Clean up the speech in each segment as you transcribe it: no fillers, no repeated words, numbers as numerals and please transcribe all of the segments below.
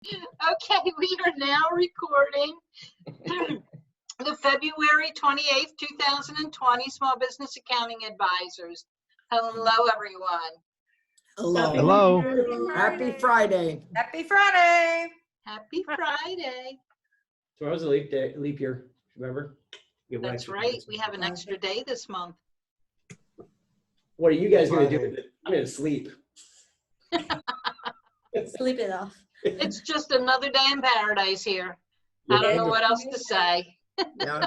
Okay, we are now recording the February 28th, 2020 Small Business Accounting Advisors. Hello, everyone. Hello. Hello. Happy Friday. Happy Friday. Happy Friday. Tomorrow's a leap day, leap year. Remember? That's right. We have an extra day this month. What are you guys gonna do with it? I'm gonna sleep. Sleep it off. It's just another day in paradise here. I don't know what else to say. Yeah,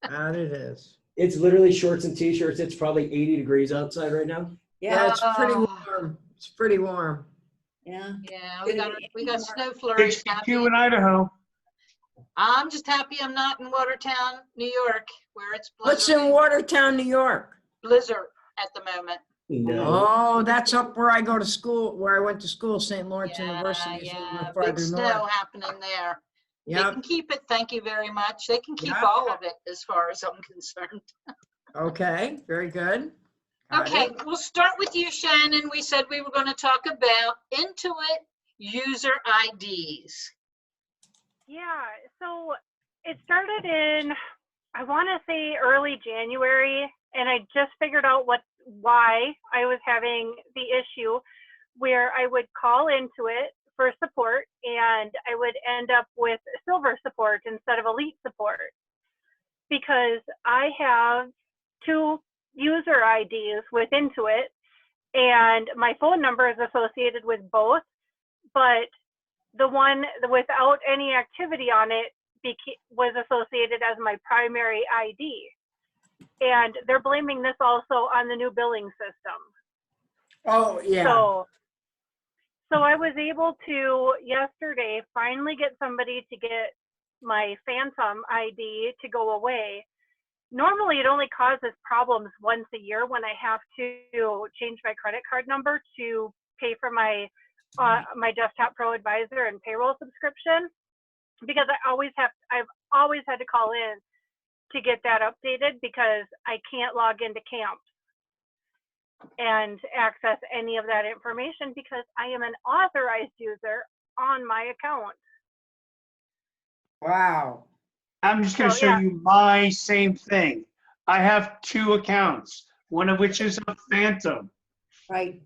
that it is. It's literally shorts and t-shirts. It's probably 80 degrees outside right now. Yeah, it's pretty Oh. warm. It's pretty warm. Yeah. Yeah, we got snow flurries. 62 in Idaho. I'm just happy I'm not in Watertown, New York, where it's What's in Watertown, New York? blizzard at the moment. No. Oh, that's up where I go to school, where I went to school, St. Lawrence University. Is a little Yeah, farther big snow north. happening there. They Yep. can keep it, thank you very much. They can keep Yeah. all of it as far as I'm concerned. Okay, very good. Got Okay, it. we'll start with you, Shannon. We said we were going to talk about Intuit user IDs. Yeah, so it started in, I want to say early January, and I just figured out why I was having the issue where I would call Intuit for support and I would end up with silver support instead of elite support because I have two user IDs with Intuit and my phone number is associated with both, but the one without any activity on it was associated as my primary ID. And they're blaming this also on the new billing system. Oh, yeah. So I was able to yesterday finally get somebody to get my Phantom ID to go away. Normally it only causes problems once a year when I have to change my credit card number to pay for my Desktop Pro Advisor and payroll subscription, because I've always had to call in to get that updated because I can't log into Camp and access any of that information because I am an authorized user on my account. Wow. I'm just going to show you my same thing. I have two accounts, one of which is a Phantom. Right.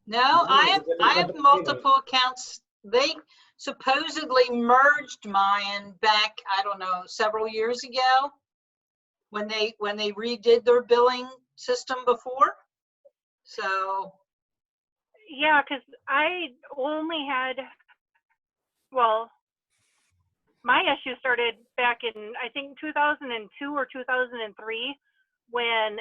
No, I have multiple accounts. They supposedly merged mine back, I don't know, several years ago when they redid their billing system before. So yeah, because I only had, well, my issue started back in, I think, 2002 or 2003, when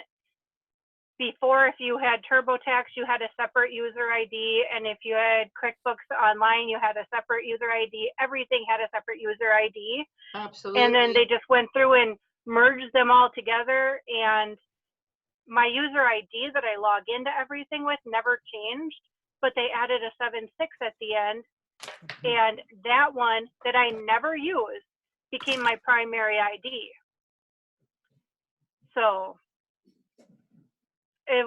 before, if you had TurboTax, you had a separate user ID, and if you had QuickBooks Online, you had a separate user ID. Everything had a separate user ID. absolutely. And then they just went through and merged them all together, and my user ID that I log into everything with never changed, but they added a 7.6 at the end, and that one that I never used became my primary ID. So it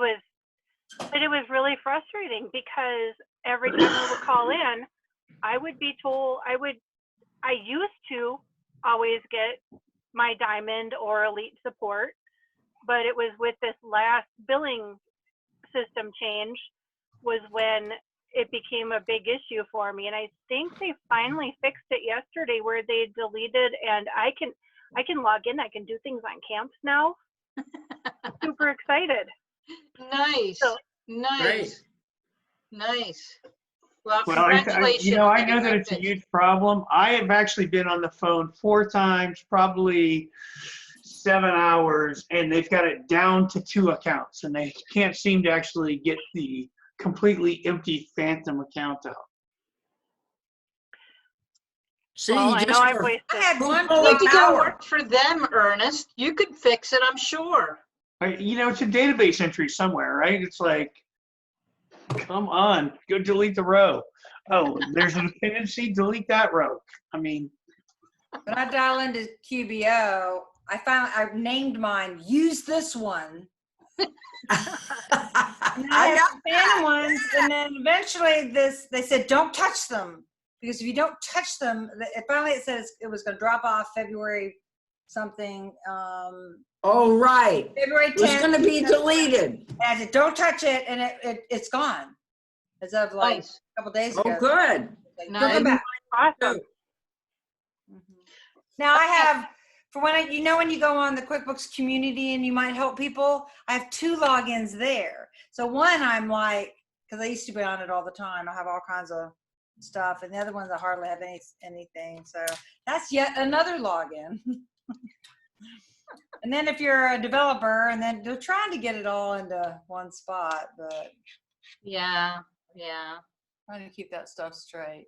was really frustrating because every time I would call in, I would be told I used to always get my Diamond or Elite support, but it was with this last billing system change was when it became a big issue for me. And I think they finally fixed it yesterday where they deleted, and I can log in, I can do things on Camps now. I'm super excited. Nice. So, nice. Great. Nice. Well, Well, congratulations. I know that it's a huge problem. I have actually been on the phone 4 times, probably 7 hours, and they've got it down to 2 accounts, and they can't seem to actually get the completely empty Phantom account out. See, well, you I just know I've were- wasted. I had one You need to go power. work for them, Ernest. You could fix it, I'm sure. It's a database entry somewhere, right? It's like, come on, go delete the row. Oh, there's a dependency, delete that row. I mean, When I dial into QBO, I've named mine, use this one. And then I I have got some Phantom ones, and then eventually they said, don't touch them Because if you don't touch them, finally it says it was going to drop off February something, Oh, right. February 10th. It was gonna be deleted. And I said, don't touch it, and it's gone. As of like Nice. a couple days Oh, ago. good. Like, Nice. don't come back. Awesome. Now I have, for when when you go on the QuickBooks community and you might help people, I have 2 logins there. So one I'm like, because I used to be on it all the time, I have all kinds of stuff, and the other ones I hardly have anything. So that's yet another login. And then if you're a developer, and then they're trying to get it all into one spot, but Yeah, yeah. trying to keep that stuff straight.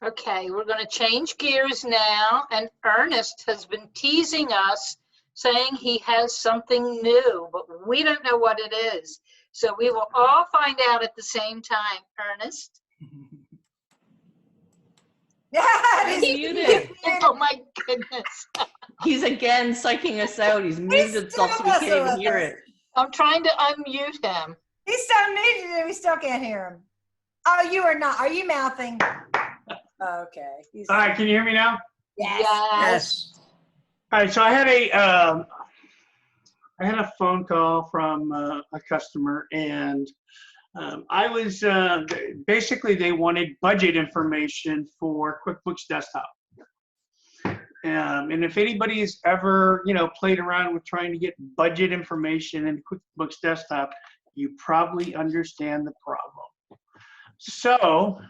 Okay, we're going to change gears now, and Ernest has been teasing us, saying he has something new, but we don't know what it is. So we will all find out at the same time. Ernest? Yeah, He's muted. Oh my goodness. He's again psyching us out. He's muted himself so we still can't even messing hear with it. I'm trying to unmute him. He's so muted and we still can't hear him. Oh, you are not. Are you mouthing? Okay. All right, can you hear me now? Yes. Yes. All right, so I had a phone call from a customer, and I was basically they wanted budget information for QuickBooks Desktop. And if anybody has ever, played around with trying to get budget information in QuickBooks Desktop, you probably understand the problem. So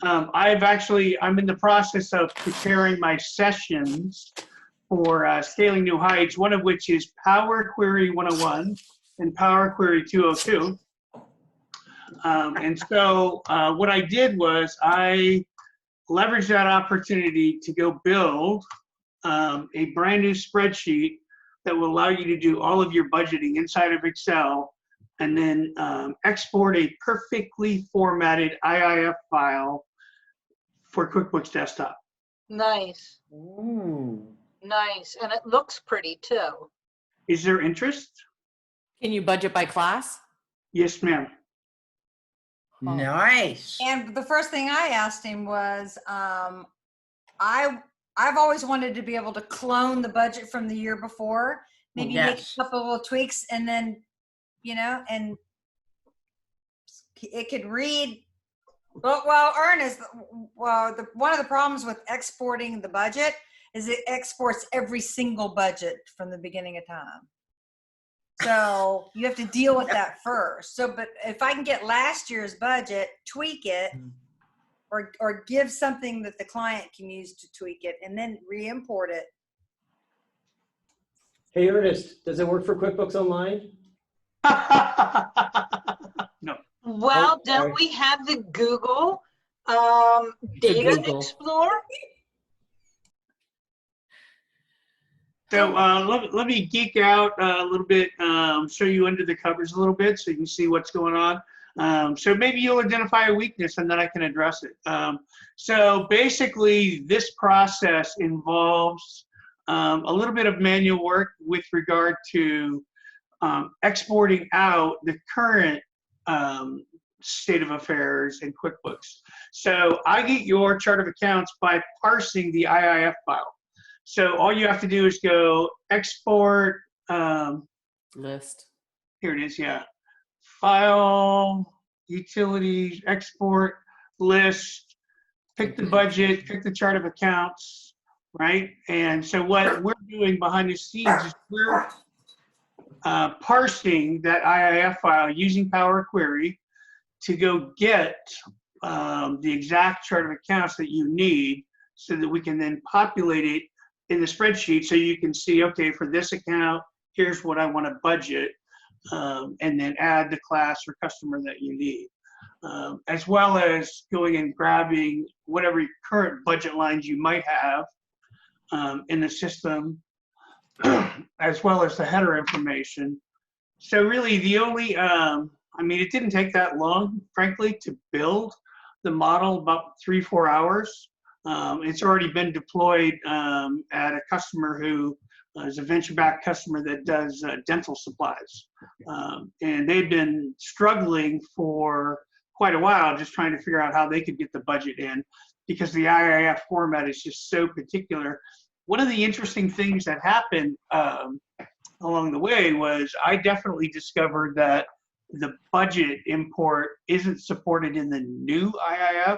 I'm in the process of preparing my sessions for scaling new heights, one of which is Power Query 101 and Power Query 202. And so what I did was I leveraged that opportunity to go build a brand new spreadsheet that will allow you to do all of your budgeting inside of Excel, and then export a perfectly formatted IIF file for QuickBooks Desktop. Nice, Ooh. nice. And it looks pretty too. Is there interest? Can you budget by class? Yes, ma'am. Nice. And the first thing I asked him was, I've always wanted to be able to clone the budget from the year before, maybe make Yes. a couple of little tweaks, and then, and it could read. Well, Ernest, one of the problems with exporting the budget is it exports every single budget from the beginning of time. So you have to deal with that first. So, but if I can get last year's budget, tweak it, or give something that the client can use to tweak it, and then re-import it. Hey, Ernest, does it work for QuickBooks Online? No. Well, Oh, don't sorry. we have the Google Data Google. Explorer? So let me geek out a little bit, show you under the covers a little bit so you can see what's going on. So maybe you'll identify a weakness and then I can address it. So basically this process involves a little bit of manual work with regard to exporting out the current state of affairs in QuickBooks. So I get your chart of accounts by parsing the IIF file. So all you have to do is go export, List. here it is, yeah. File, utilities, export, list, pick the budget, pick the chart of accounts, right? And so what we're doing behind the scenes is we're parsing that IIF file using Power Query to go get the exact chart of accounts that you need so that we can then populate it in the spreadsheet so you can see, okay, for this account, here's what I want to budget, and then add the class or customer that you need. As well as going and grabbing whatever current budget lines you might have in the system, as well as the header information. So really the only, I mean, it didn't take that long, frankly, to build the model, about 3-4 hours. It's already been deployed at a customer who is a venture-backed customer that does dental supplies. And they've been struggling for quite a while, just trying to figure out how they could get the budget in, because the IIF format is just so particular. One of the interesting things that happened along the way was I definitely discovered that the budget import isn't supported in the new IIF.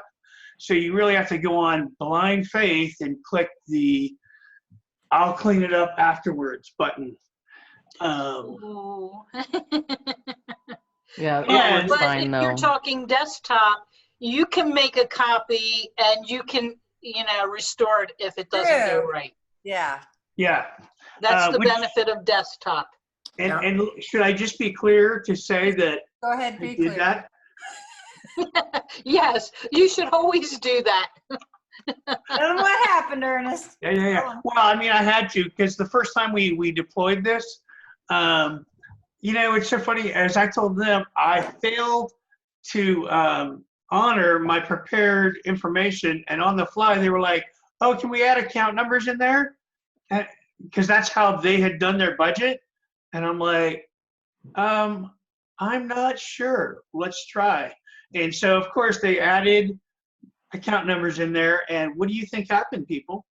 So you really have to go on blind faith and click the "I'll clean it up afterwards" button. Ooh. Yeah, it Yeah, works But fine if though. you're talking desktop, you can make a copy and you can, restore it if it doesn't go True. right. Yeah. Yeah. That's the Which- benefit of desktop. And should I just be clear to say that Go ahead, I be did clear. that? Yes, you should always do that. Tell them what happened, Ernest. Yeah. Well, I mean, I had to, because the first time we deployed this, it's so funny. As I told them, I failed to honor my prepared information, and on the fly, they were like, "Oh, can we add account numbers in there?" Because that's how they had done their budget, and I'm like, I'm not sure. Let's try. And so, of course, they added account numbers in there. And what do you think happened, people?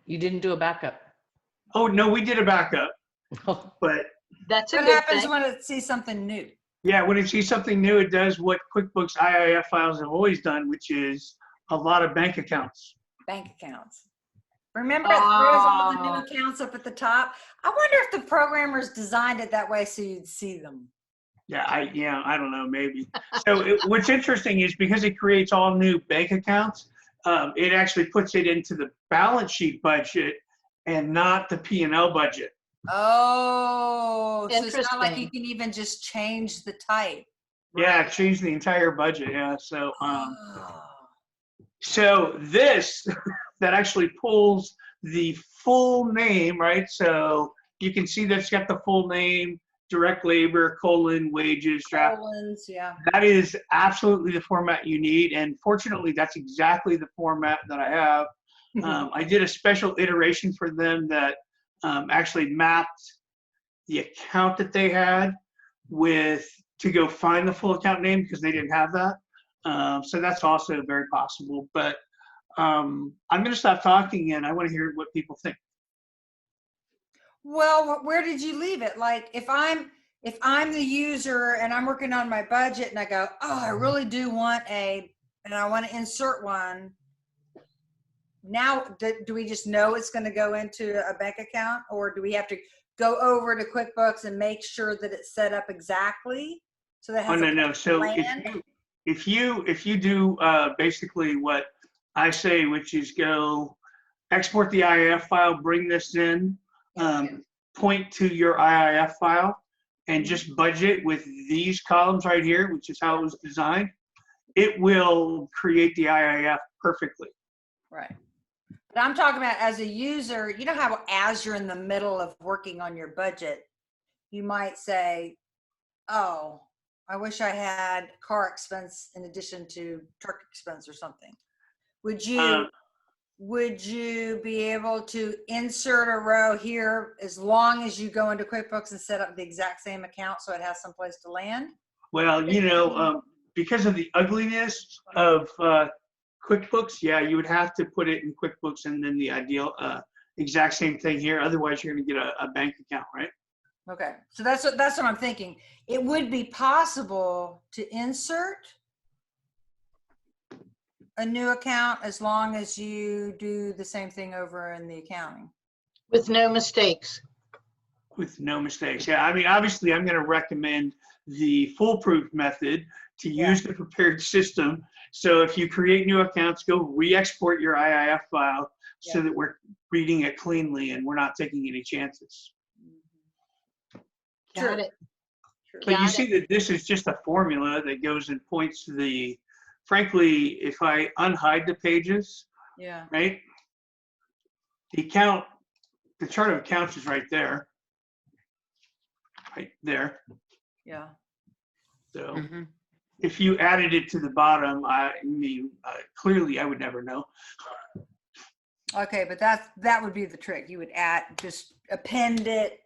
You didn't do a backup. Oh, no, we did a backup. But That's a What good happens thing. when it sees something new? yeah, when it sees something new, it does what QuickBooks IIF files have always done, which is a lot of bank accounts. Bank accounts. Remember, it throws all the new Oh. accounts up at the top. I wonder if the programmers designed it that way so you'd see them. Yeah, I don't know, maybe. So what's interesting is because it creates all new bank accounts, it actually puts it into the balance sheet budget and not the P&L budget. Oh, so it's not like you Interesting. can even just change the type. Yeah, change the entire budget. Yeah, so Oh. so this that actually pulls the full name, right? So you can see that it's got the full name, direct labor, wages, draft. Colons, yeah. That is absolutely the format you need. And fortunately, that's exactly the format that I have. I did a special iteration for them that actually mapped the account that they had to go find the full account name, because they didn't have that. So that's also very possible. But I'm going to stop talking, and I want to hear what people think. Well, where did you leave it? Like, if I'm the user and I'm working on my budget and I go, oh, I really do want and I want to insert one. Now, do we just know it's going to go into a bank account, or do we have to go over to QuickBooks and make sure that it's set up exactly so that it has No. So plan? if you do basically what I say, which is go export the IIF file, bring this in, point to your IIF file, and just budget with these columns right here, which is how it was designed, it will create the IIF perfectly. Right. But I'm talking about as a user, you know how as you're in the middle of working on your budget, you might say, oh, I wish I had car expense in addition to truck expense or something. Would you be able to insert a row here as long as you go into QuickBooks and set up the exact same account so it has someplace to land? Well, because of the ugliness of QuickBooks, yeah, you would have to put it in QuickBooks and then the ideal exact same thing here. Otherwise, you're going to get a bank account, right? Okay, so that's what I'm thinking. It would be possible to insert a new account as long as you do the same thing over in the accounting. With no mistakes. With no mistakes. Yeah, I mean, obviously, I'm going to recommend the foolproof method to use the prepared system. So if you create new accounts, go re-export your IIF file so that we're reading it cleanly and we're not taking any chances. Got it. But you Got see that this is just a formula that goes and points to the, frankly, if I unhide the pages, Yeah. right? The chart of accounts is right there. Right there. Yeah. So Mhm. if you added it to the bottom, I mean, clearly I would never know. Okay, but that would be the trick. You would just append it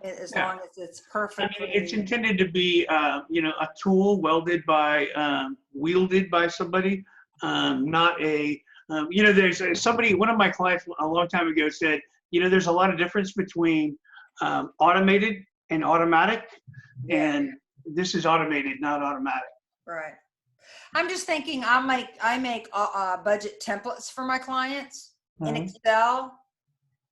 as Yeah. long as it's I perfectly. mean, it's intended to be, a tool wielded by somebody, not a, there's somebody, one of my clients a long time ago said, there's a lot of difference between automated and automatic, and this is automated, not automatic. Right. I'm just thinking I make budget templates for my clients in Mhm. Excel,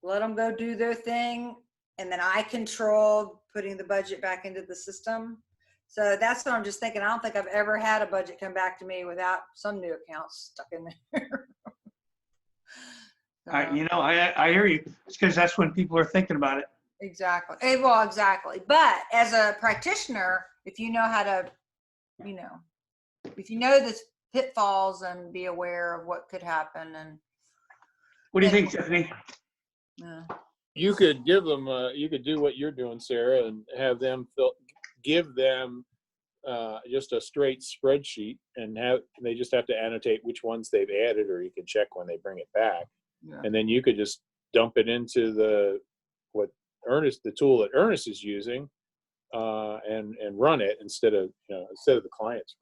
let them go do their thing, and then I control putting the budget back into the system. So that's what I'm just thinking. I don't think I've ever had a budget come back to me without some new accounts stuck in there. I hear you. It's because that's when people are thinking about it. Exactly. Well, exactly. But as a practitioner, if you know how to, if you know the pitfalls and be aware of what could happen, and What do you think, Tiffany? You could give them, you could do what you're doing, Sarah, and have them give them just a straight spreadsheet, and they just have to annotate which ones they've added, or you can check when they bring it back. Yeah. And then you could just dump it into the tool that Ernest is using, and run it instead of the clients.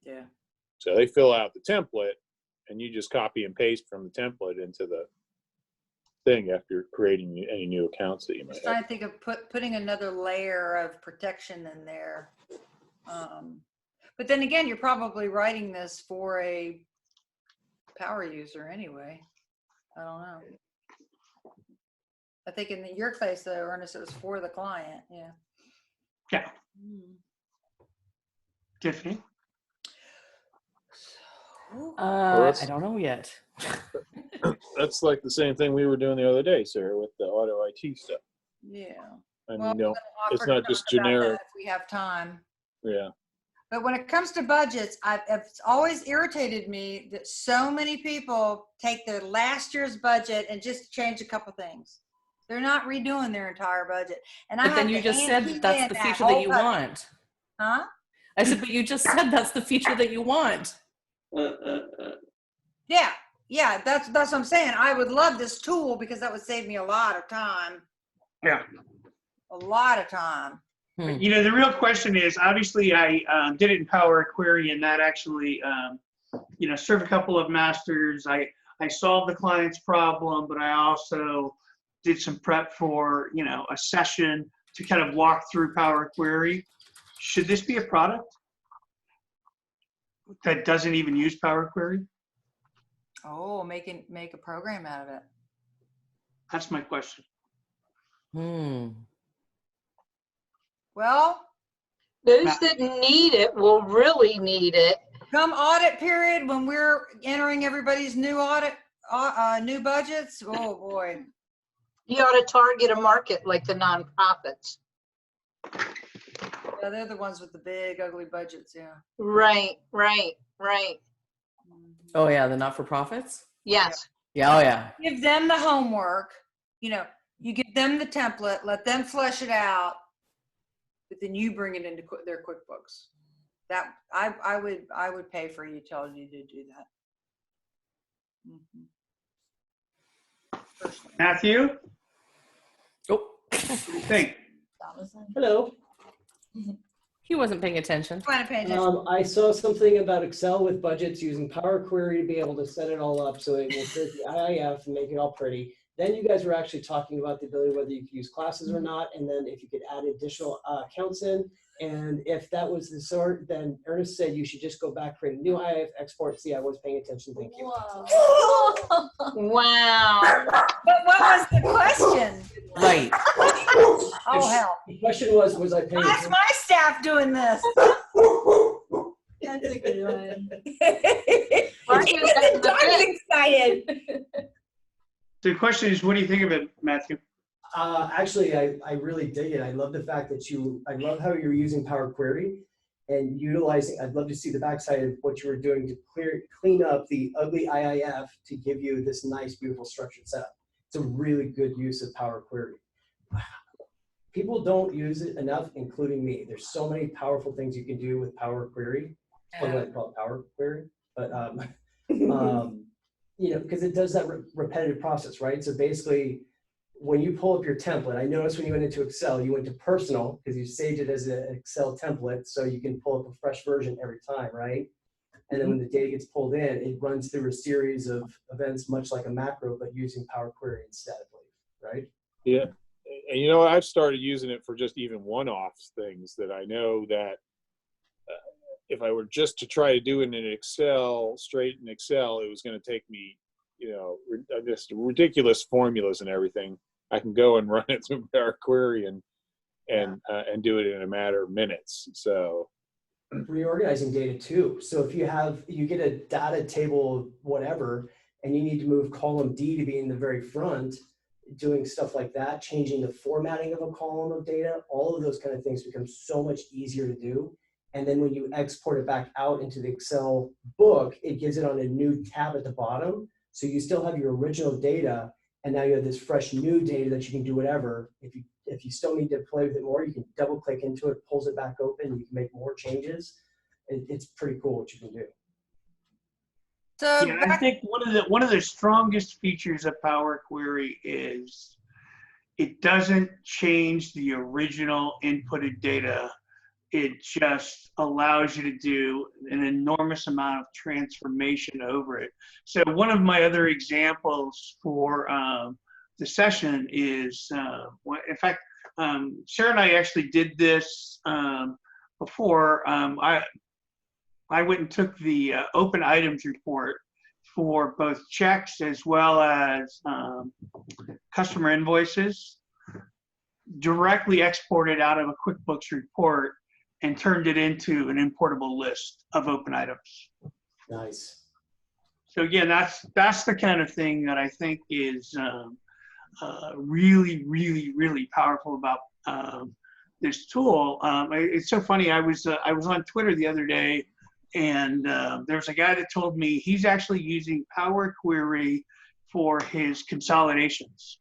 Yeah. So they fill out the template, and you just copy and paste from the template into the thing after creating any new accounts that you might Just have. trying to think of putting another layer of protection in there. But then again, you're probably writing this for a power user anyway. I don't know. I think in your case, though, Ernest, it was for the client. Yeah. Yeah. Tiffany? I don't know yet. That's like the same thing we were doing the other day, Sarah, with the AutoIT stuff. Yeah. I Well, mean, we're gonna it's offer to not just talk about generic. that if we have time. Yeah. But when it comes to budgets, it's always irritated me that so many people take their last year's budget and just change a couple things. They're not redoing their entire budget. And But then you just said that's the feature that you want. Huh? I said, but you just said that's the feature that you want. Yeah. Yeah, that's what I'm saying. I would love this tool because that would save me a lot of time. Yeah. A lot of time. The real question is, obviously, I did it in Power Query, and that actually, served a couple of masters. I solved the client's problem, but I also did some prep for, a session to kind of walk through Power Query. Should this be a product that doesn't even use Power Query? Oh, make a program out of it. That's my question. Well, Those that need it will really need it. come audit period, when we're entering everybody's new new budgets, oh boy. You ought to target a market like the nonprofits. Yeah, they're the ones with the big ugly budgets, yeah. Right. Oh yeah, the not-for-profits? Yes. Yeah, oh yeah. Give them the homework, you give them the template, let them flesh it out, but then you bring it into their QuickBooks. That I would pay for a utility to do that. Personally. Matthew? Oh, What do you think? Hello. he wasn't paying attention. Trying to pay attention. I saw something about Excel with budgets using Power Query to be able to set it all up so it will create the IIF and make it all pretty. Then you guys were actually talking about the ability whether you could use classes or not, and then if you could add additional accounts in. And if that was the sort, then Ernest said you should just go back, create a new IIF, export. See, I was paying attention. Thank you. Wow. But what was the question? Right. Oh, hell. The question was I paying Why is attention? my staff doing this? That's a good one. I'm excited. The question is, what do you think of it, Matthew? Actually, I really dig it. I love the fact that I love how you're using Power Query and utilizing, I'd love to see the backside of what you were doing to clean up the ugly IIF to give you this nice, beautiful structured setup. It's a really good use of Power Query. People don't use it enough, including me. There's so many powerful things you can do with Power Query. Or what I call it Power Query, but because it does that repetitive process, right? So basically, when you pull up your template, I noticed when you went into Excel, you went to personal because you saved it as an Excel template, so you can pull up a fresh version every time, right? And then when the data gets pulled in, it runs through a series of events, much like a macro, but using Power Query instead, I believe, right? Yeah. And you know, I've started using it for just even one-off things that I know that if I were just to try to do it in Excel, straight in Excel, it was going to take me, you know, just ridiculous formulas and everything. I can go and run it through Power Query and do it in a matter of minutes. So reorganizing data too. So if you get a data table of whatever, and you need to move column D to be in the very front, doing stuff like that, changing the formatting of a column of data, all of those kind of things become so much easier to do. And then when you export it back out into the Excel book, it gives it on a new tab at the bottom. So you still have your original data, and now you have this fresh new data that you can do whatever. If you still need to play with it more, you can double click into it, pulls it back open, you can make more changes. It's pretty cool what you can do. So Yeah, I think one of the strongest features of Power Query is it doesn't change the original inputted data. It just allows you to do an enormous amount of transformation over it. So one of my other examples for the session is, in fact, Sarah and I actually did this before. I went and took the open items report for both checks as well as customer invoices, directly exported out of a QuickBooks report and turned it into an importable list of open items. Nice. So again, that's the kind of thing that I think is really, really, really powerful about this tool. It's so funny. I was on Twitter the other day, and there's a guy that told me he's actually using Power Query for his consolidations.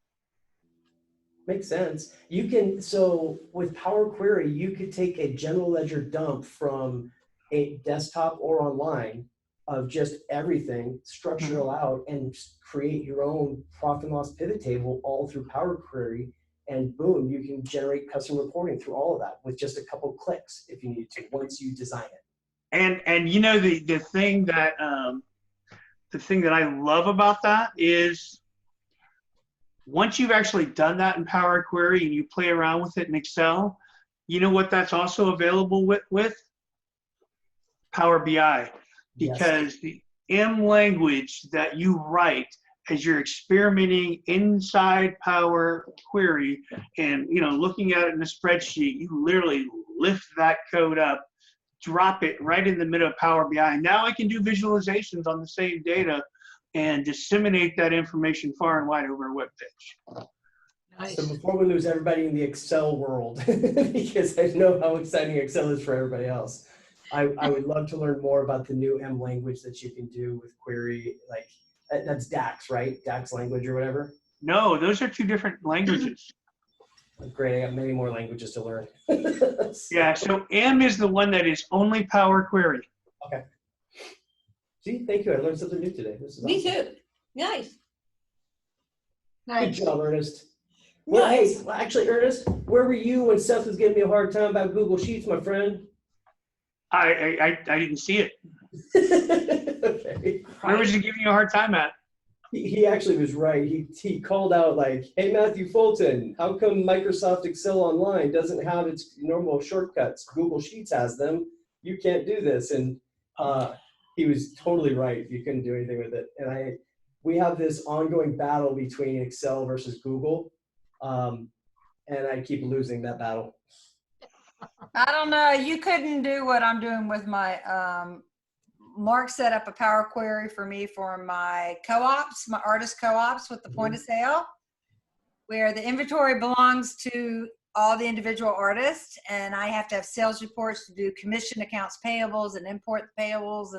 Makes sense. You can, so with Power Query, you could take a general ledger dump from a desktop or online of just everything, structure it all out, and create your own profit and loss pivot table all through Power Query. And boom, you can generate custom reporting through all of that with just a couple clicks if you need to, once you design it. And you know, the thing that I love about that is once you've actually done that in Power Query and you play around with it in Excel, you know what that's also available with? Power BI. Because the M language that you write as you're experimenting inside Power Query and, you know, looking at it in a spreadsheet, you literally lift that code up, drop it right in the middle of Power BI. Now I can do visualizations on the same data and disseminate that information far and wide over a web page. Nice. So before we lose everybody in the Excel world, because I know how exciting Excel is for everybody else, I would love to learn more about the new M language that you can do with query, like that's DAX, right? DAX language or whatever? No, those are two different languages. Great, I got many more languages to learn. Yeah, so M is the one that is only Power Query. Okay. See, thank you. I learned something new today. This is Me awesome. too. Nice. Good Nice. job, Ernest. Well, hey, actually, Ernest, where were you when Seth was giving me a hard time about Google Sheets, my friend? I didn't see it. Okay. Where was he giving you a hard time at? He actually was right. He called out like, hey, Matthew Fulton, how come Microsoft Excel Online doesn't have its normal shortcuts? Google Sheets has them. You can't do this. And he was totally right. You couldn't do anything with it. And we have this ongoing battle between Excel versus Google. And I keep losing that battle. I don't know. You couldn't do what I'm doing with my, Mark set up a Power Query for me for my co-ops, my artist co-ops with the point of sale, where the inventory belongs to all the individual artists, and I have to have sales reports to do commission accounts payables and import payables,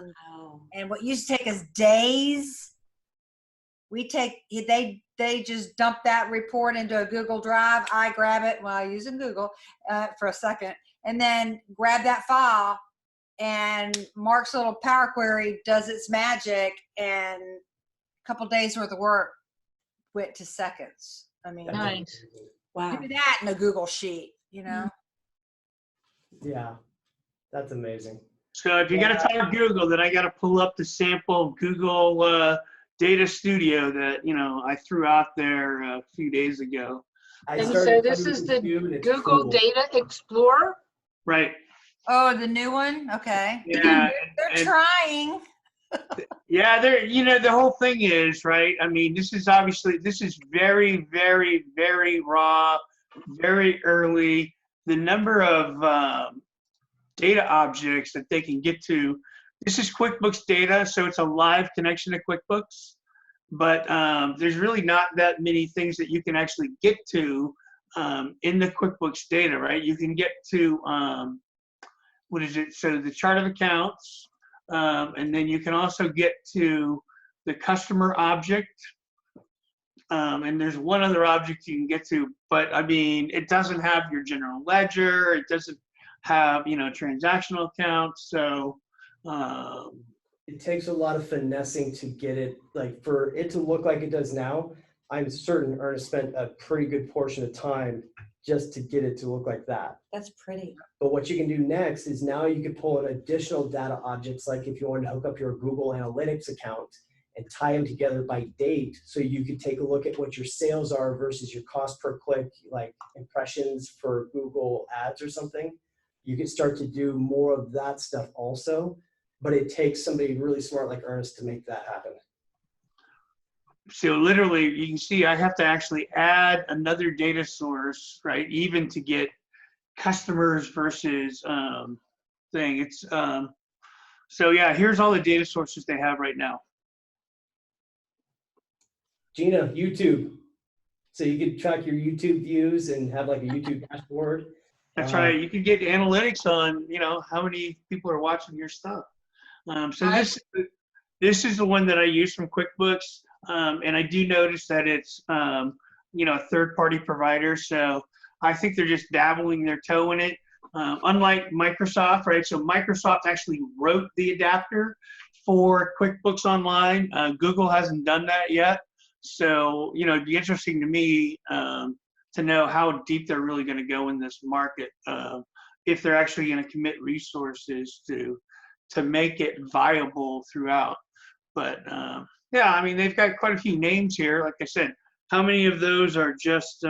and what used to take us days, they just dump that report into a Google Drive. I grab it while using Google for a second, and then grab that file, and Mark's little Power Query does its magic, and a couple days worth of work went to seconds. I mean, That's Nice. amazing. Wow. do that in a Google sheet, you know? Yeah, that's amazing. So if you're gonna talk Google, then I gotta pull up the sample Google Data Studio that, I threw out there a few days ago. I And started so this playing is with the it too, and it's Google cool. Data Explorer. Right. Oh, the new one? Okay. Yeah. They're and- trying. Yeah, the whole thing is, right? I mean, this is very, very, very raw, very early. The number of data objects that they can get to. This is QuickBooks data, so it's a live connection to QuickBooks. But there's really not that many things that you can actually get to in the QuickBooks data, right? You can get to, what is it? So the chart of accounts, and then you can also get to the customer object. And there's one other object you can get to, but I mean, it doesn't have your general ledger. It doesn't have, transactional accounts. So, It takes a lot of finessing to get it, like for it to look like it does now. I'm certain Ernest spent a pretty good portion of time just to get it to look like that. That's pretty. But what you can do next is now you can pull in additional data objects, like if you wanted to hook up your Google Analytics account and tie them together by date. So you could take a look at what your sales are versus your cost per click, like impressions for Google ads or something. You can start to do more of that stuff also, but it takes somebody really smart like Ernest to make that happen. so literally you can see I have to actually add another data source, right? Even to get customers versus thing. It's so yeah, here's all the data sources they have right now. Gina, YouTube. So you could track your YouTube views and have like a YouTube dashboard. That's right. You can get analytics on, how many people are watching your stuff. So this is the one that I use from QuickBooks, and I do notice that it's a third-party provider. So I think they're just dabbling their toe in it. Unlike Microsoft, right? So Microsoft actually wrote the adapter for QuickBooks Online. Google hasn't done that yet. So it'd be interesting to me to know how deep they're really going to go in this market, if they're actually going to commit resources to make it viable throughout. But yeah, I mean, they've got quite a few names here. Like I said, how many of those are just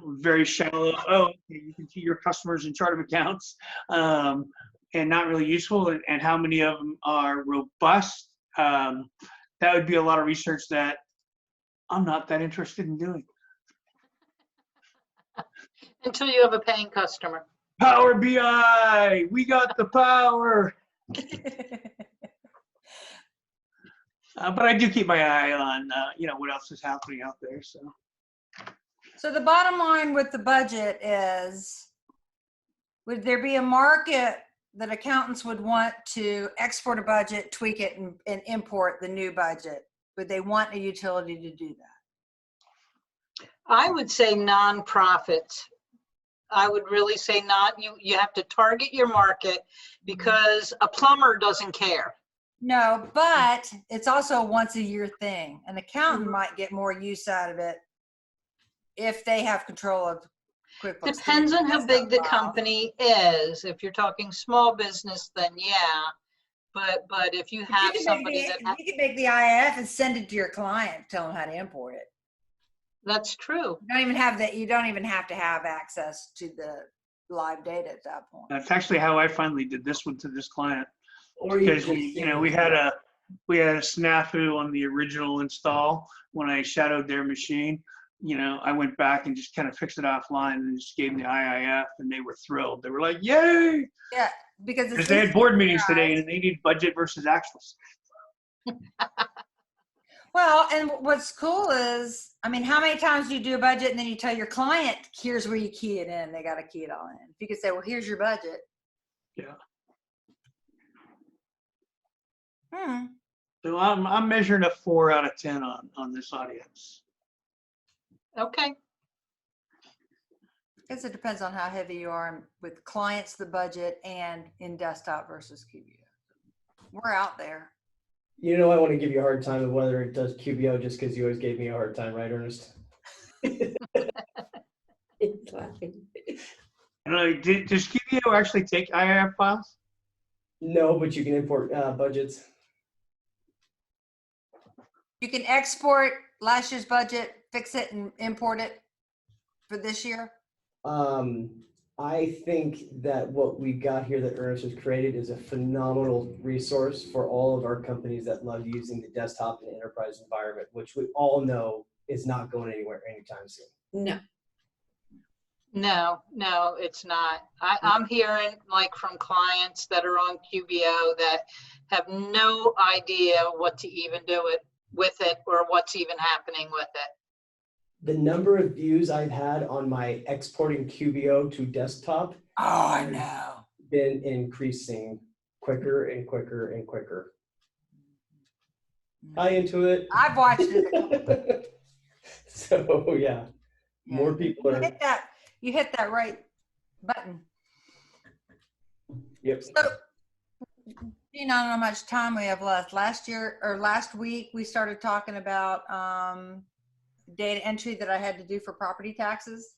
very shallow? Oh, okay, you can see your customers and chart of accounts, and not really useful. And how many of them are robust? That would be a lot of research that I'm not that interested in doing. Until you have a paying customer. Power BI, we got the power. But I do keep my eye on, what else is happening out there. So the bottom line with the budget is, would there be a market that accountants would want to export a budget, tweak it, and import the new budget? Would they want a utility to do that? I would say nonprofits. I would really say not. You have to target your market because a plumber doesn't care. No, but it's also a once a year thing. An accountant might get more use out of it if they have control of QuickBooks. Depends on how big the company is. If you're talking small business, then yeah. But if you have somebody that you can make the IF and send it to your client, tell them how to import it. that's true. You don't even have that. You don't even have to have access to the live data at that point. That's actually how I finally did this one to this client. Or you Because can we had a snafu on the original install when I shadowed their machine. I went back and just kind of fixed it offline and just gave them the IIF, and they were thrilled. They were like, "Yay!" Yeah, because they had board meetings today and they need budget versus actuals. Well, and what's cool is, I mean, how many times do you do a budget and then you tell your client, here's where you key it in. They got to key it all in. If you could say, well, here's your budget. Yeah. Hmm. So I'm measuring a 4 out of 10 on this audience. Okay. I guess it depends on how heavy you are with clients, the budget, and in desktop versus QBO. We're out there. You know, I want to give you a hard time of whether it does QBO just because you always gave me a hard time, right, Ernest? It's laughing. I don't know, does QBO actually take IIF files? No, but you can import budgets. You can export last year's budget, fix it and import it for this year. I think that what we got here that Ernest has created is a phenomenal resource for all of our companies that love using the desktop and enterprise environment, which we all know is not going anywhere anytime soon. No. No, it's not. I'm hearing like from clients that are on QBO that have no idea what to even do with it or what's even happening with it. The number of views I've had on my exporting QBO to desktop Oh, I know. been increasing quicker and quicker and quicker. Hi, Intuit. I've watched it. So yeah, more people are. You hit that right button. Yep. So, you know how much time we have left. Last week, we started talking about data entry that I had to do for property taxes.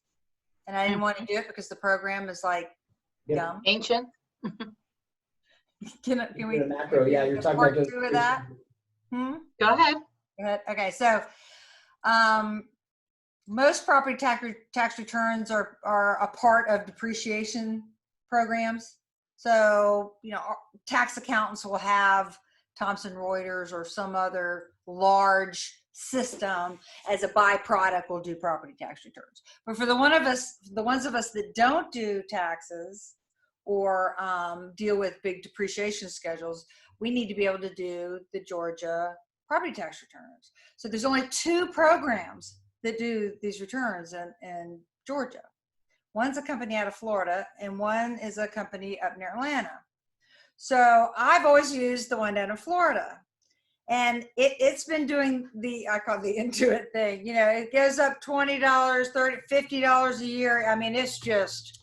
And I didn't want to do it because the program is like dumb. Ancient. Can we? The macro, yeah, you're talking part about. two of that? Go ahead. Go ahead. Okay, so most property tax returns are a part of depreciation programs. So, you know, tax accountants will have Thomson Reuters or some other large system as a byproduct will do property tax returns. But for the ones of us that don't do taxes or deal with big depreciation schedules, we need to be able to do the Georgia property tax returns. So there's only 2 programs that do these returns in Georgia. One's a company out of Florida and one is a company up near Atlanta. So I've always used the one down in Florida. And it's been doing I call it the Intuit thing. You know, it goes up $20, $30, $50 a year. I mean, it's just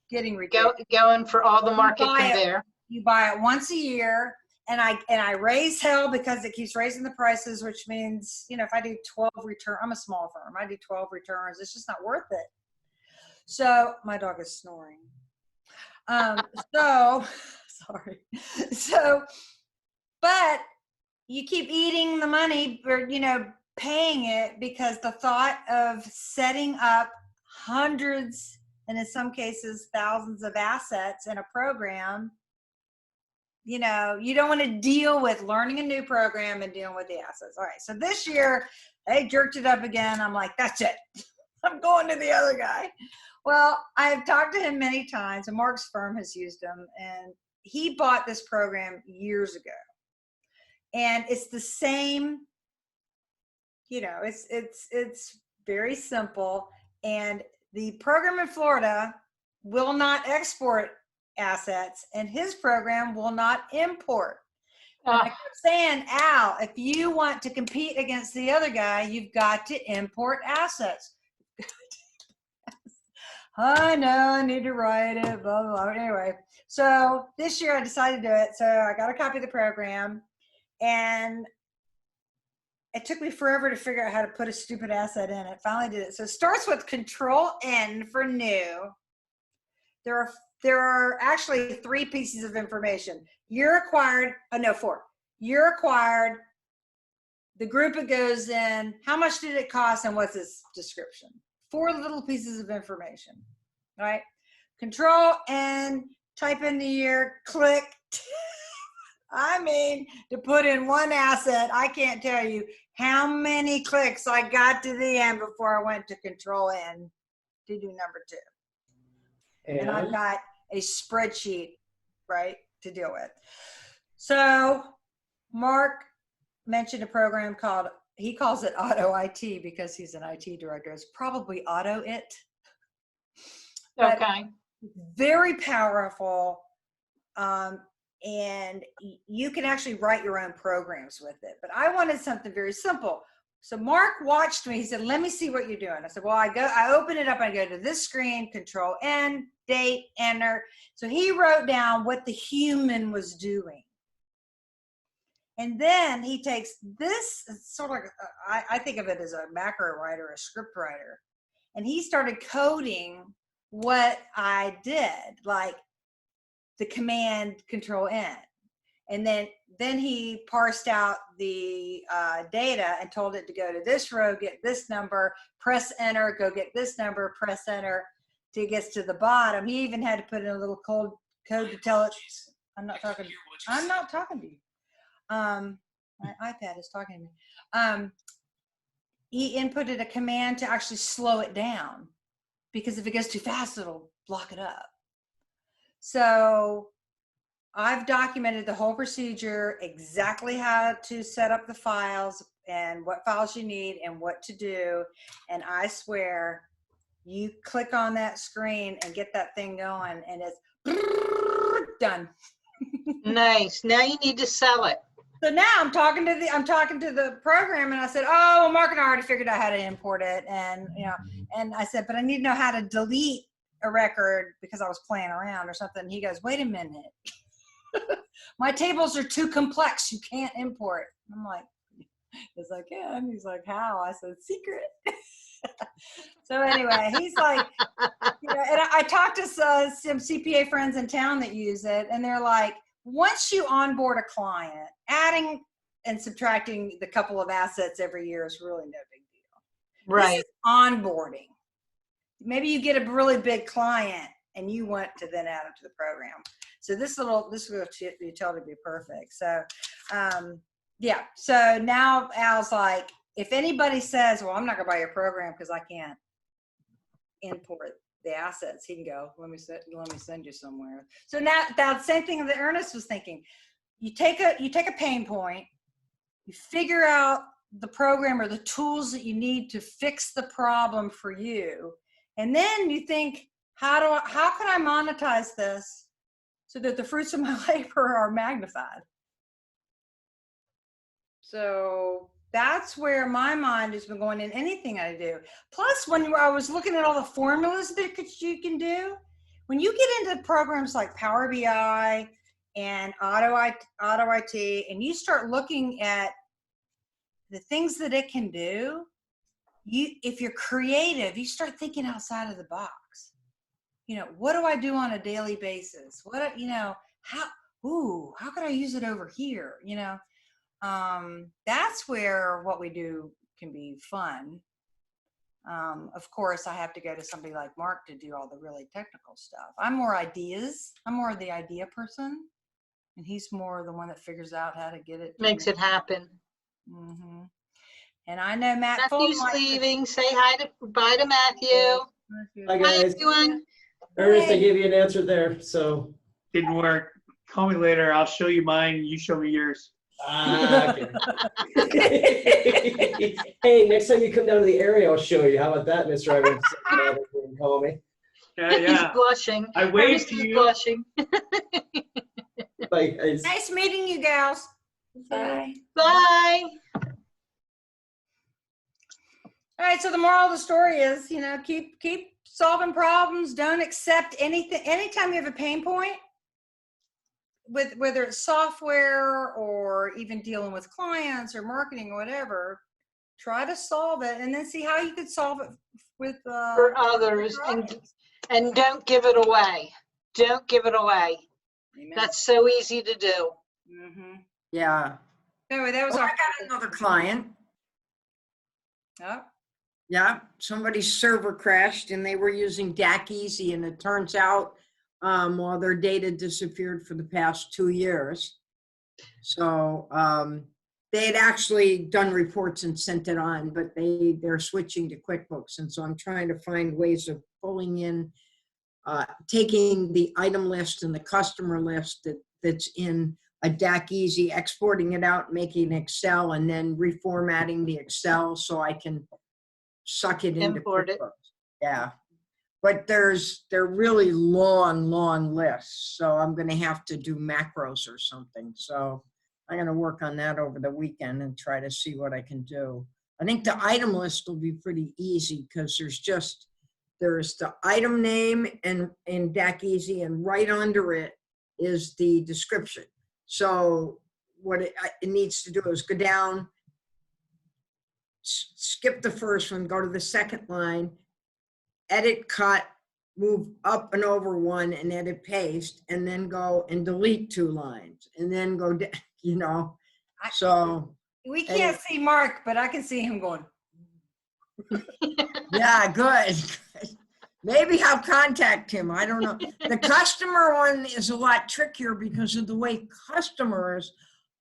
getting ridiculous. Going for all the market can bear. You buy it once a year, and I raise hell because it keeps raising the prices, which means, you know, if I do 12 returns, I'm a small firm. I do 12 returns. It's just not worth it. So my dog is snoring. So sorry. So, but you keep eating the money or, you know, paying it because the thought of setting up hundreds and in some cases thousands of assets in a program, you know, you don't want to deal with learning a new program and dealing with the assets. All right. So this year they jerked it up again. I'm like, that's it. I'm going to the other guy. Well, I've talked to him many times and Mark's firm has used him and he bought this program years ago. And it's the same, you know, it's very simple. And the program in Florida will not export assets and his program will not import. And I kept saying, Al, if you want to compete against the other guy, you've got to import assets. I know, I need to write it, blah, blah, blah. Anyway, so this year I decided to do it. So I got a copy of the program and it took me forever to figure out how to put a stupid asset in it. Finally did it. So it starts with Control N for new. There are actually 3 pieces of information. Year acquired, 4. Year acquired, the group it goes in, how much did it cost, and what's its description. 4 little pieces of information, right? Control N, type in the year, click. I mean, to put in one asset, I can't tell you how many clicks I got to the end before I went to Control N to do number 2. And I've got a spreadsheet, right, to deal with. So Mark mentioned a program called, he calls it AutoIT because he's an IT director. It's probably AutoIT. Okay. Very powerful. And you can actually write your own programs with it. But I wanted something very simple. So Mark watched me. He said, let me see what you're doing. I said, well, I open it up. I go to this screen, Control N, date, enter. So he wrote down what the human was doing. And then he takes this, it's sort of like, I think of it as a macro writer, a script writer. And he started coding what I did, like the command Control N. And then he parsed out the data and told it to go to this row, get this number, press enter, go get this number, press enter till it gets to the bottom. He even had to put in a little code to tell it, I'm not talking to you. My iPad is talking to me. He inputted a command to actually slow it down, because if it goes too fast, it'll block it up. So I've documented the whole procedure, exactly how to set up the files and what files you need and what to do. And I swear, you click on that screen and get that thing going and it's done. Nice. Now you need to sell it. So now I'm talking to the program, and I said, oh, Mark and I already figured out how to import it. And, and I said, but I need to know how to delete a record because I was playing around or something. He goes, wait a minute. My tables are too complex. You can't import. I'm like, it's like, yeah. And he's like, how? I said, secret. So anyway, he's like, and I talked to some CPA friends in town that use it, and they're like, once you onboard a client, adding and subtracting the couple of assets every year is really no big deal. Right. This is onboarding. Maybe you get a really big client and you want to then add them to the program. So this will utility be perfect. So yeah. So now Al's like, if anybody says, well, I'm not gonna buy your program because I can't import the assets, he can go, let me send you somewhere. So now that same thing that Ernest was thinking, you take a pain point, you figure out the program or the tools that you need to fix the problem for you, and then you think, how can I monetize this so that the fruits of my labor are magnified? So that's where my mind has been going in anything I do. Plus, when I was looking at all the formulas that you can do, when you get into programs like Power BI and AutoIT, and you start looking at the things that it can do, if you're creative, you start thinking outside of the box. What do I do on a daily basis? How could I use it over here? That's where what we do can be fun. Of course, I have to go to somebody like Mark to do all the really technical stuff. I'm more ideas. I'm more the idea person, and he's more the one that figures out how to get it. Makes it happen. Mm-hmm. And I know Matt Matthew's leaving. Say bye to Matthew. Hi, Hi, guys. everyone. Ernest, I gave you an answer there, so. Didn't work. Call me later. I'll show you mine. You show me yours. Okay. Hey, next time you come down to the area, I'll show you. How about that, Mr. Evans? Call me. He's blushing. I waved to you. Blushing. Nice meeting you, gals. Bye. Bye. All right. So the moral of the story is, keep solving problems. Don't accept anything. Anytime you have a pain point, with whether it's software or even dealing with clients or marketing or whatever, try to solve it and then see how you could solve it with for others, and don't give it away. Don't give it away. Amen. That's so easy to do. Mm-hmm. Yeah. Anyway, that was I got another client. Oh. Yeah, somebody's server crashed and they were using DAC Easy, and it turns out their data disappeared for the past 2 years. So they had actually done reports and sent it on, but they're switching to QuickBooks. And so I'm trying to find ways of pulling in, taking the item list and the customer list that's in a DAC Easy, exporting it out, making Excel, and then reformatting the Excel so I can suck it into Import QuickBooks. it. Yeah. But they're really long lists. So I'm going to have to do macros or something. So I'm going to work on that over the weekend and try to see what I can do. I think the item list will be pretty easy because there's the item name in DAC Easy, and right under it is the description. So what it needs to do is go down, skip the first one, go to the second line, edit, cut, move up and over one and edit, paste, and then go and delete 2 lines and then go, you know, so. We can't see Mark, but I can see him going. Yeah, good. Maybe I'll contact him. I don't know. The customer one is a lot trickier because of the way customers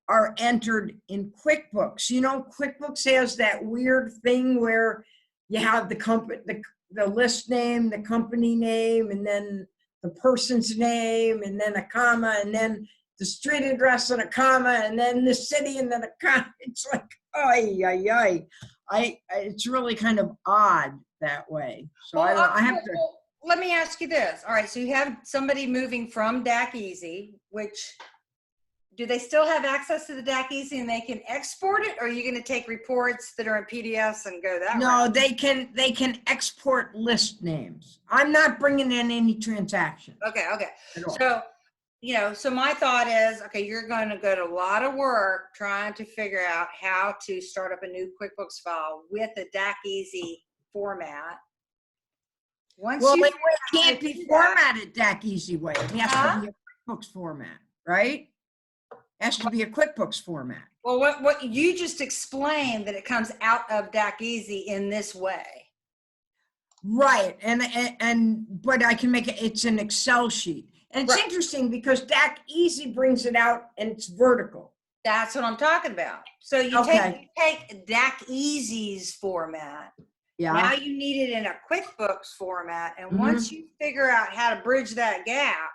are entered in QuickBooks. You know, QuickBooks has that weird thing where you have the company, the list name, the company name, and then the person's name, and then a comma, and then the street address and a comma, and then the city and then a comma. It's like, it's really kind of odd that way. So I have to. Let me ask you this. All right, so you have somebody moving from DAC Easy, which, do they still have access to the DAC Easy and they can export it, or are you going to take reports that are in PDFs and go that way? No, they can export list names. I'm not bringing in any transactions. Okay. at all. So, you know, so my thought is, okay, you're going to go to a lot of work trying to figure out how to start up a new QuickBooks file with a DAC Easy format. Well, it can't be formatted DAC Easy way. It has to be a QuickBooks format, right? It has to be a QuickBooks format. Well, what you just explained, that it comes out of DAC Easy in this way. Right, but I can make it, it's an Excel sheet. And it's interesting because DAC Easy brings it out and it's vertical. That's what I'm talking about. So you take DAC Easy's format. Yeah. Now you need it in a QuickBooks format. And once you figure out how to bridge that gap,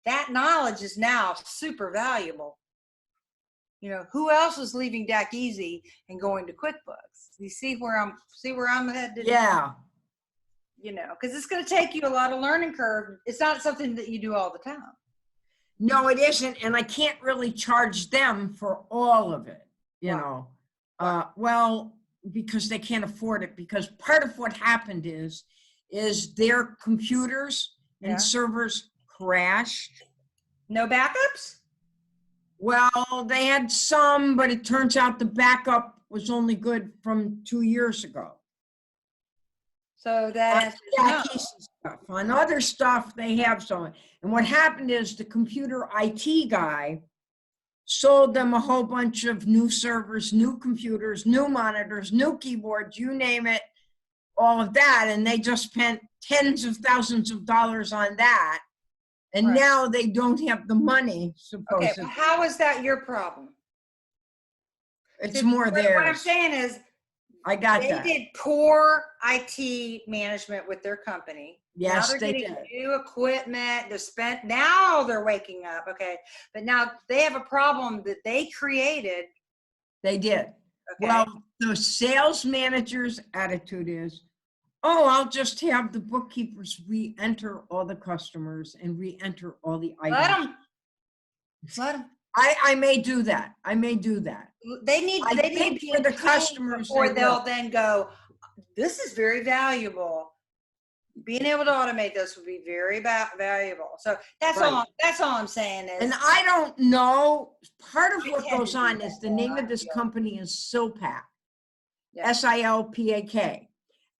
that knowledge is now super valuable. You know, who else is leaving DAC Easy and going to QuickBooks? You see where I'm headed? Yeah. You know, because it's going to take you a lot of learning curve. It's not something that you do all the time. No, it isn't. And I can't really charge them for all of it, you know. Well, because they can't afford it, because part of what happened is their computers and servers crashed. No backups? Well, they had some, but it turns out the backup was only good from 2 years ago. So that's stuff. On other stuff, they have some. And what happened is the computer IT guy sold them a whole bunch of new servers, new computers, new monitors, new keyboards, you name it, all of that. And they just spent tens of thousands of dollars on that. And now they don't have the money, supposedly. Okay, but how is that your problem? It's more theirs. What I'm saying is, I got that. They did poor IT management with their company. Yes, now they're they getting did. new equipment. Now they're waking up. Okay, but now they have a problem that they created. They did. Okay. Well, the sales manager's attitude is, oh, I'll just have the bookkeepers re-enter all the customers and re-enter all the items. Let them. I may do that. They need for the customers before they'll then go, this is very valuable. Being able to automate this would be very valuable. So that's all I'm saying is. And I don't know, part of what goes on is the name of this company is SILPAK, SILPAK.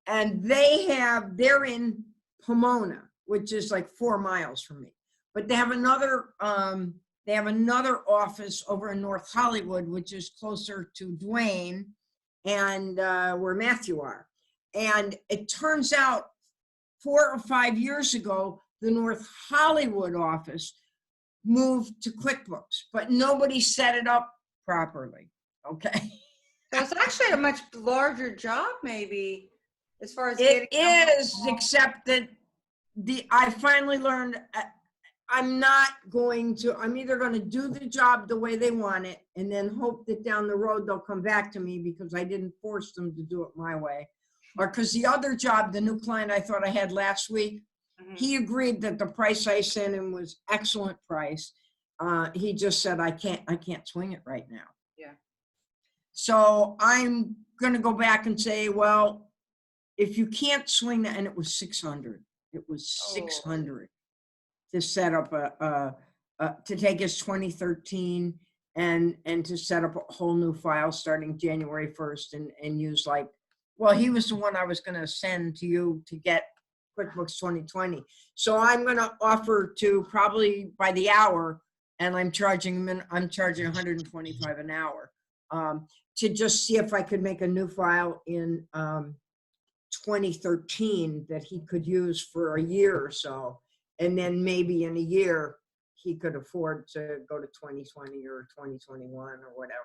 And they're in Pomona, which is like 4 miles from me. But they have another office over in North Hollywood, which is closer to Dwayne and where Matthew are. And it turns out 4 or 5 years ago, the North Hollywood office moved to QuickBooks, but nobody set it up properly. Okay. So it's actually a much larger job, maybe, as far as it is, except that I finally learned I'm either going to do the job the way they want it and then hope that down the road they'll come back to me because I didn't force them to do it my way. Or because the other job, the new client I thought I had last week, he agreed that the price I sent him was excellent price. He just said, I can't swing it right now. Yeah. So I'm going to go back and say, well, if you can't swing that, and it was 600, it was 600 to set up to take his 2013 and to set up a whole new file starting January 1st and use like, well, he was the one I was going to send to you to get QuickBooks 2020. So I'm going to offer to probably by the hour, and I'm charging 125 an hour to just see if I could make a new file in 2013 that he could use for a year or so. And then maybe in a year, he could afford to go to 2020 or 2021 or whatever.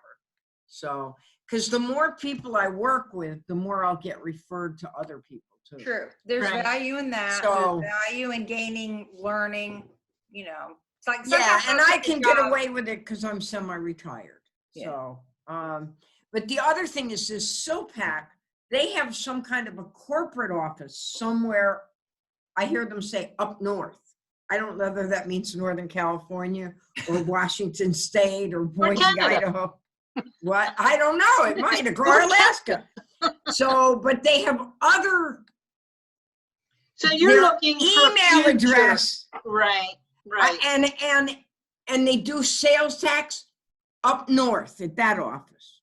So, because the more people I work with, the more I'll get referred to other people too. True. There's Right. value in that. So- There's value in gaining, learning, you know. It's like Yeah, sometimes and I'll I take a can get job- away with it because I'm semi-retired. Yeah. So, but the other thing is this SBAA, they have some kind of a corporate office somewhere. I hear them say up north. I don't know whether that means Northern California or Washington State or Boise, Canada. Idaho. What? I don't know. It might, or Alaska. So, but they have other So you're their looking for email future- address. Right, right. And they do sales tax up north at that office.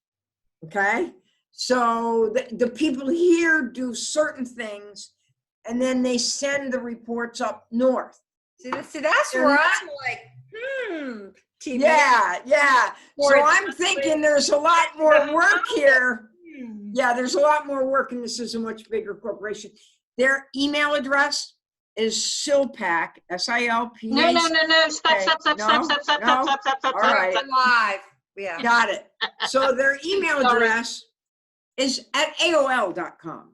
Okay? So the people here do certain things and then they send the reports up north. See, that's They're where not- I'm like, TV. Yeah. So Or- I'm thinking there's a lot more work here. Hmm. Yeah, there's a lot more work and this is a much bigger corporation. Their email address is SILPAC, S-I-L-P-A-C. No. Stop. Okay. Stop. All right. Live. Yeah. Got it. So their email Sorry. address is at AOL.com.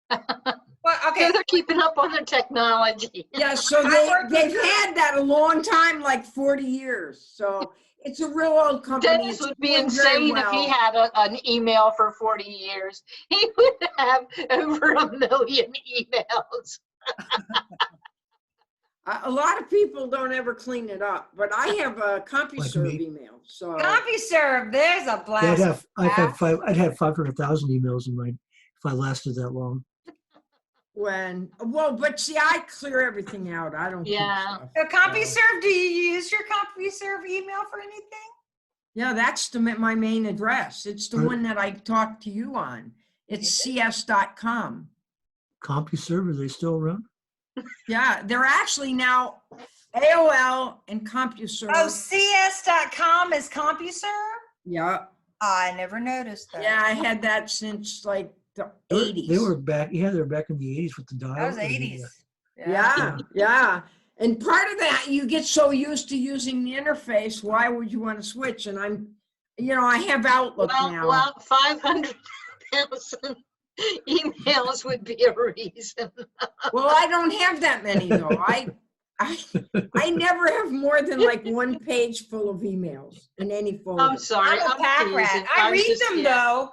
Well, okay. Okay, they're keeping up on their technology. Yeah, so they've had that a long time, like 40 years. So it's a real old company. Dennis It's would be doing very insane if he well. had an email for 40 years. He would have over 1 million emails. A lot of people don't ever clean it up, but I have a CompuServe email. So CompuServe, there's a Yeah, blast. I'd have 500,000 emails in my, if I lasted that long. but see, I clear everything out. I don't keep Yeah. stuff. So CompuServe, do you use your CompuServe email for anything? Yeah, that's my main address. It's the Right. one that I talked to you on. It's cs.com. CompuServe, are they still around? Yeah, they're actually now AOL and CompuServe. Oh, cs.com is CompuServe? Yeah, I never noticed that. yeah, I had that since like the They were- 80s. They were back, yeah, they were back in the 80s with the dial. That was and the, 80s. Yeah. And part of that, you get so used to using the interface, why would you want to switch? And I have Outlook now. Well, 500,000 emails would be a reason. Well, I don't have that many though. I never have more than like one page full of emails in any folder. I'm sorry. I'm a pack rat. teasing. I I'm read just- them yeah. though,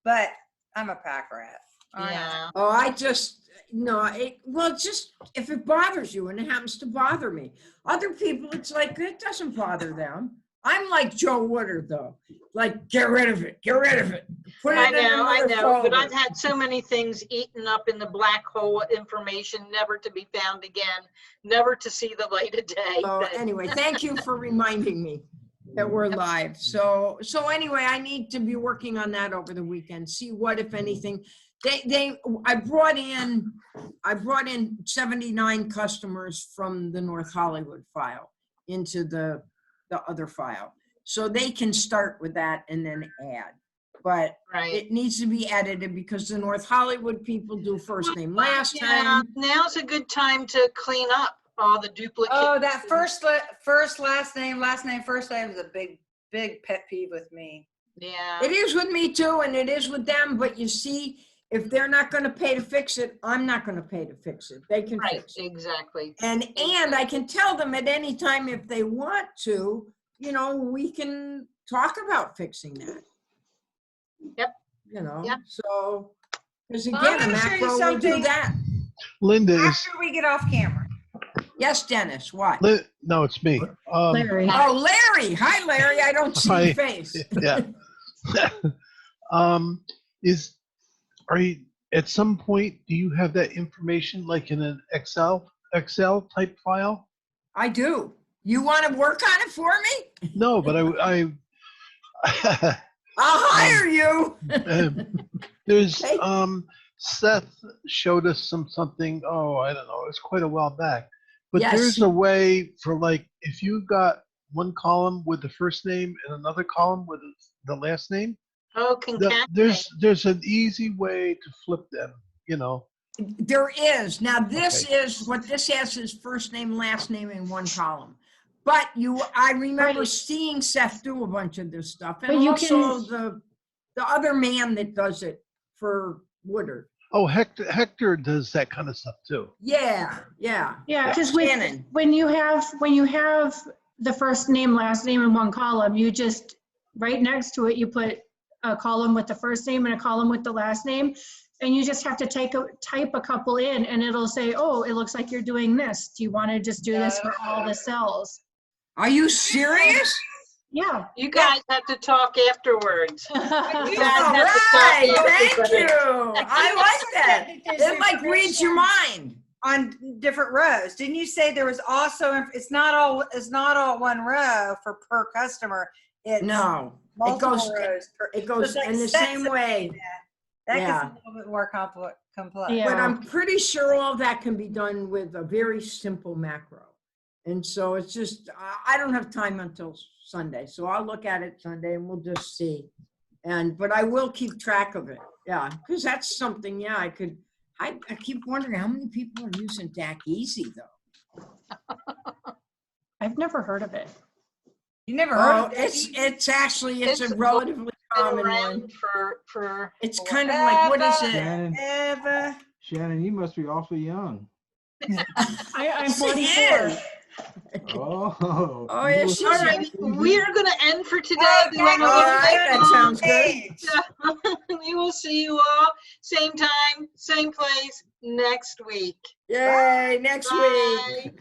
but I'm a pack rat. I know. Yeah. Oh, just if it bothers you, and it happens to bother me. Other people, it's like, it doesn't bother them. I'm like Joe Woodard though. Like, get rid of it. Put it I in know, another but folder. I've had so many things eaten up in the black hole of information, never to be found again, never to see the light of day. So that- anyway, thank you for reminding me that we're live. So anyway, I need to be working on that over the weekend. See what, if anything, I brought in 79 customers from the North Hollywood file into the other file. So they can start with that and then add. But Right. it needs to be edited because the North Hollywood people do first name, last Yeah, name. now's a good time to clean up all the duplicates. Oh, that first last name, first name is a big pet peeve with me. Yeah. It is with me too, and it is with them, but you see, if they're not gonna pay to fix it, I'm not gonna pay to fix it. They can Right, fix it. exactly. And I can tell them at any time if they want to, we can talk about fixing that. Yep. Yep. So, because Well, again, I'm a gonna show you macro will do something. that. Linda is, After we get off camera. Yes, Dennis, what? no, it's me. Larry. Oh, Larry. Hi, Larry. I don't see Hi. your face. Yeah. Are you, at some point, do you have that information like in an Excel type file? I do. You want to work on it for me? No, but I'll hire you. there's Okay. Seth showed us something. Oh, I don't know. It's quite a while back. But Yes. there's a way for, like, if you got one column with the first name and another column with the last name, Oh, concatenate. there's an easy way to flip them. You know. There is. Now, this Okay. is, what this has is first name, last name in one column. But I remember Right. seeing Seth do a bunch of this stuff. And But you also can- the other man that does it for Woodard. Oh, Hector does that kind of stuff too. Yeah, yeah. Yeah, because Shannon. when you have the first name, last name in one column, you just, right next to it, you put a column with the first name and a column with the last name. And you just have to type a couple in and it'll say, oh, it looks like you're doing this. Do you want to just do this for all the cells? Are you serious? Yeah. You guys have to talk afterwards. All guys have to talk right, afterwards. thank you. I like that. It like reads your mind. On different rows. Didn't you say there was also, it's not all one row for per customer. It's No, it multiple goes, rows. it goes There's like in the sets same of way. That Yeah. gets a little bit more complex. Yeah. But I'm pretty sure all that can be done with a very simple macro. And so it's just, I don't have time until Sunday. So I'll look at it Sunday and we'll just see. But I will keep track of it. Yeah, because that's something, yeah, I keep wondering how many people are using DAC Easy though. I've never heard of it. You never heard Oh, of it? it's actually, it's It's a relatively Been common one. around for It's kind of like, what is it? Ever. Shannon, you must be awfully young. I'm She 44. is. Oh. Oh, yeah, she's all right. We're gonna end for today. We went a All little right, bit that sounds good. long. We will see you all same time, same place next week. Yay, next week. Bye.